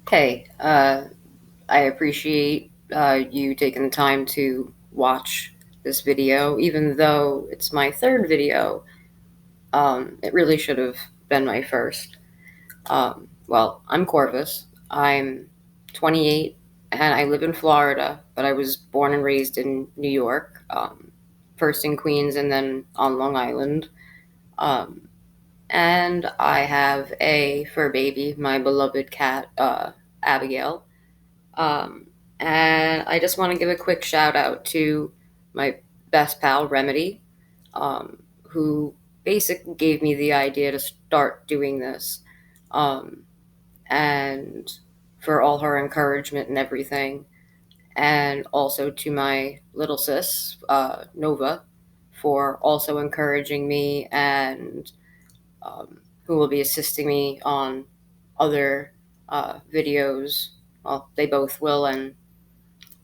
Hey, I appreciate you taking the time to watch this video, even though it's my third video. It really should have been my first. Well, I'm Corvus. I'm 28 and I live in Florida, but I was born and raised in New York, first in Queens and then on Long Island. Um, and I have a fur baby, my beloved cat, Abigail. Um, and I just want to give a quick shout out to my best pal, Remedy, who basically gave me the idea to start doing this. Um, and for all her encouragement and everything. And also to my little sis, Nova, for also encouraging me and who will be assisting me on other videos. Well, they both will, and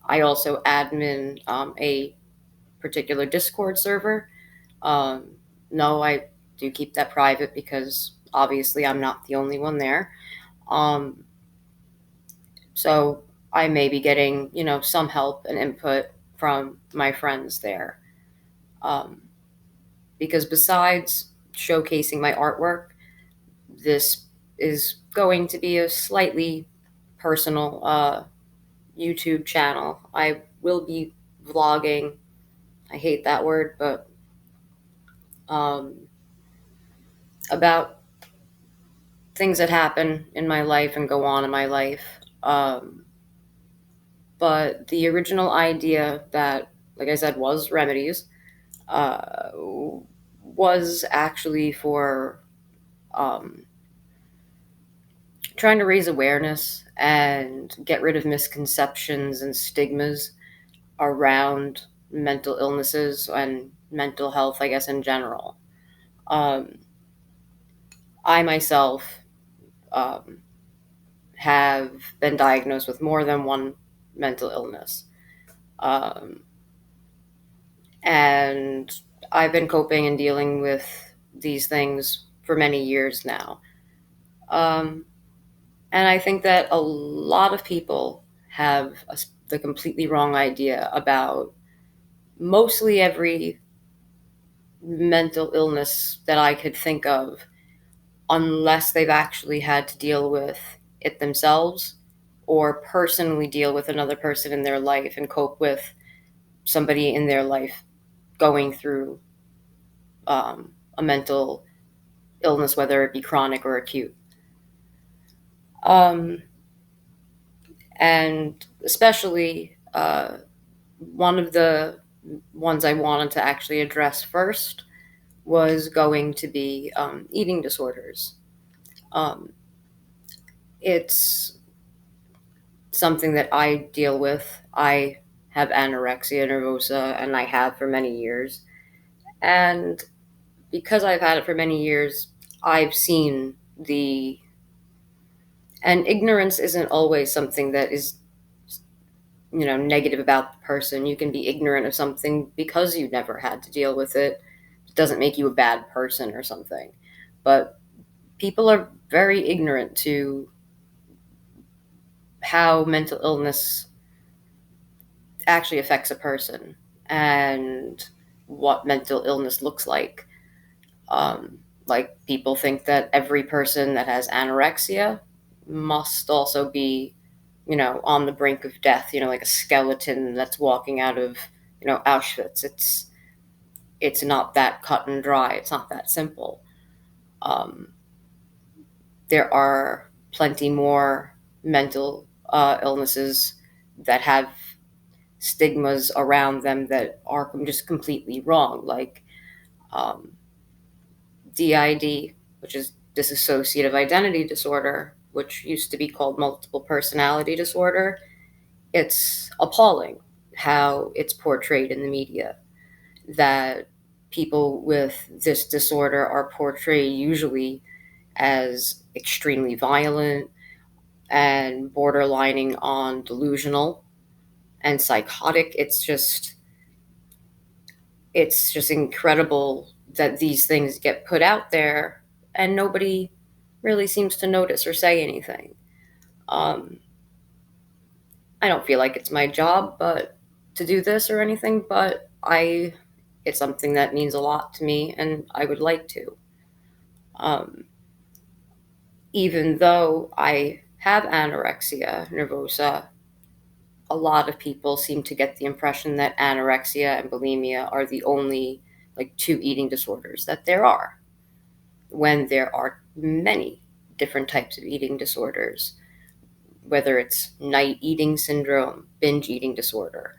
I also admin a particular Discord server. Um, no, I do keep that private because obviously I'm not the only one there. Um, so I may be getting, some help and input from my friends there. Um, because besides showcasing my artwork, this is going to be a slightly personal YouTube channel. I will be vlogging. I hate that word, but um, about things that happen in my life and go on in my life. But the original idea that, like I said, was remedies, uh, was actually for um, trying to raise awareness and get rid of misconceptions and stigmas around mental illnesses and mental health, I guess, in general. Um, I myself um, have been diagnosed with more than one mental illness. Um, and I've been coping and dealing with these things for many years now. Um, and I think that a lot of people have the completely wrong idea about mostly every mental illness that I could think of, unless they've actually had to deal with it themselves or personally deal with another person in their life and cope with somebody in their life going through a mental illness, whether it be chronic or acute. Um, and especially one of the ones I wanted to actually address first was going to be eating disorders. Um, it's something that I deal with. I have anorexia nervosa, and I have for many years. And because I've had it for many years, I've seen the. And ignorance isn't always something that is, negative about the person. You can be ignorant of something because you never had to deal with it. It doesn't make you a bad person or something. But people are very ignorant to how mental illness actually affects a person and what mental illness looks like. Like people think that every person that has anorexia must also be, on the brink of death, like a skeleton that's walking out of, Auschwitz. It's not that cut and dry. It's not that simple. Um, there are plenty more mental illnesses that have stigmas around them that are just completely wrong, like um, DID, which is dissociative identity disorder, which used to be called multiple personality disorder. It's appalling how it's portrayed in the media, that people with this disorder are portrayed usually as extremely violent and borderlining on delusional and psychotic. It's just incredible that these things get put out there and nobody really seems to notice or say anything. I don't feel like it's my job but to do this or anything, but it's something that means a lot to me and I would like to. Um, Even though I have anorexia nervosa, a lot of people seem to get the impression that anorexia and bulimia are the only like two eating disorders that there are, when there are many different types of eating disorders, whether it's night eating syndrome, binge eating disorder,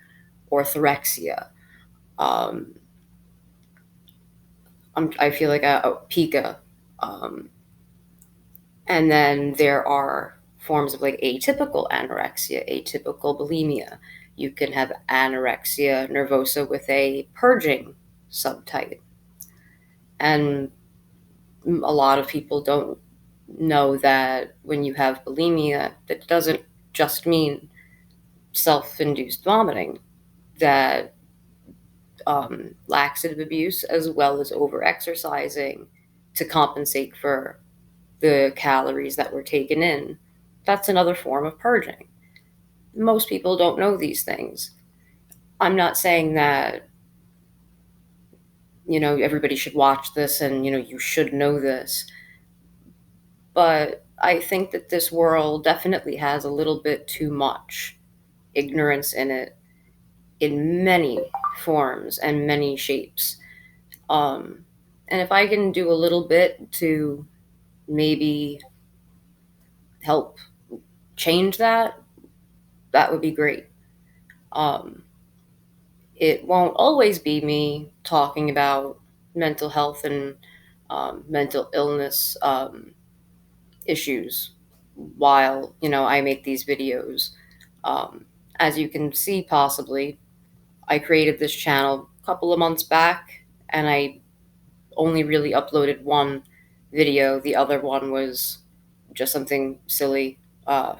orthorexia. Um, I feel like pica. Um, and then there are forms of like atypical anorexia, atypical bulimia. You can have anorexia nervosa with a purging subtype. And a lot of people don't know that when you have bulimia, that doesn't just mean self-induced vomiting, that laxative abuse as well as over-exercising to compensate for the calories that were taken in, that's another form of purging. Most people don't know these things. I'm not saying that, everybody should watch this and, you should know this. But I think that this world definitely has a little bit too much ignorance in it in many forms and many shapes. And if I can do a little bit to maybe help change that, that would be great. Um, it won't always be me talking about mental health and mental illness issues while I make these videos. Um, as you can see, possibly, I created this channel a couple of months back, and I only really uploaded one video. The other one was just something silly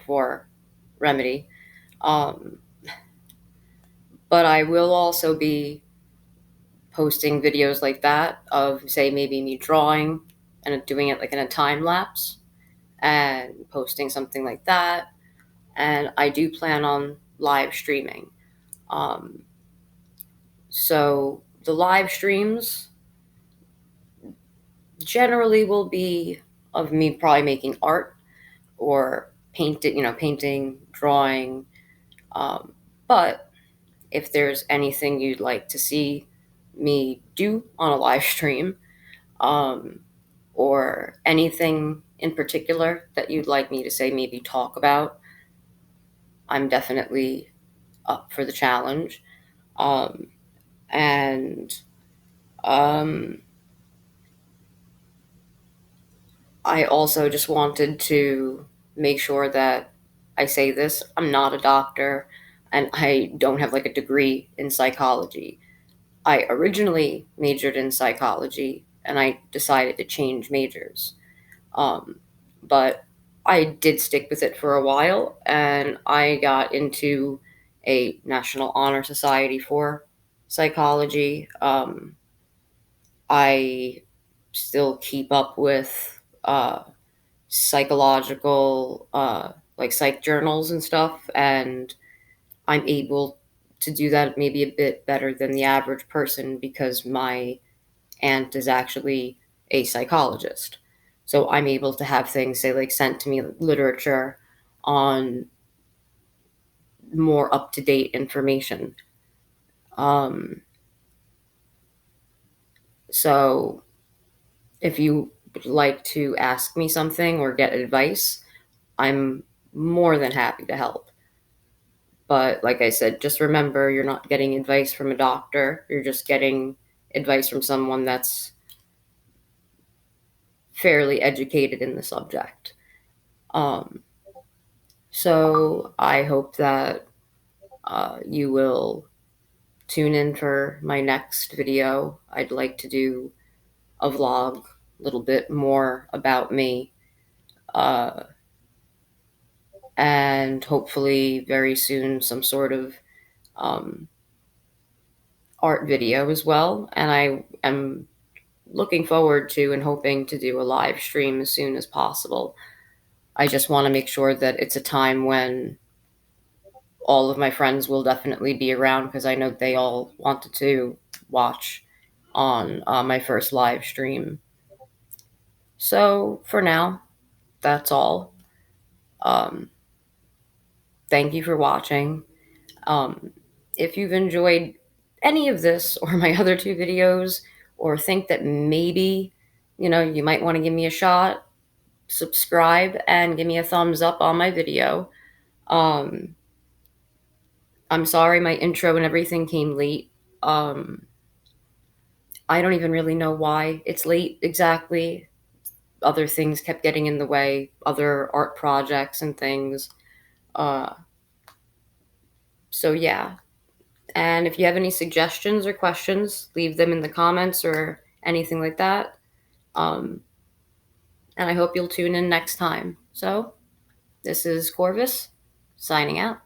for remedy. Um, but I will also be posting videos like that of, say, maybe me drawing and doing it like in a time lapse and posting something like that. And I do plan on live streaming. Um, so the live streams generally will be of me probably making art or painting, drawing. But if there's anything you'd like to see me do on a live stream, um, or anything in particular that you'd like me to say, maybe talk about, I'm definitely up for the challenge. Um, and um, I also just wanted to make sure that I say this. I'm not a doctor and I don't have like a degree in psychology. I originally majored in psychology and I decided to change majors. Um, but I did stick with it for a while and I got into a National Honor Society for psychology. I still keep up with psychological, like psych journals and stuff, and I'm able to do that maybe a bit better than the average person because my aunt is actually a psychologist. So I'm able to have things, say, like sent to me, literature on more up to date information. Um, so if you would like to ask me something or get advice, I'm more than happy to help. But like I said, just remember you're not getting advice from a doctor. You're just getting advice from someone that's fairly educated in the subject. Um, so I hope that you will tune in for my next video. I'd like to do a vlog, a little bit more about me, uh, and hopefully very soon some sort of um, art video as well. And I am looking forward to and hoping to do a live stream as soon as possible. I just want to make sure that it's a time when all of my friends will definitely be around, because I know they all wanted to watch on my first live stream. So for now, that's all. Um, Thank you for watching. Um, if you've enjoyed any of this or my other two videos, or think that maybe, you might want to give me a shot, subscribe and give me a thumbs up on my video. Um, I'm sorry my intro and everything came late. I don't even really know why it's late exactly. Other things kept getting in the way, other art projects and things. Uh, so yeah. And if you have any suggestions or questions, leave them in the comments or anything like that. Um, and I hope you'll tune in next time. So, this is Corvus, signing out.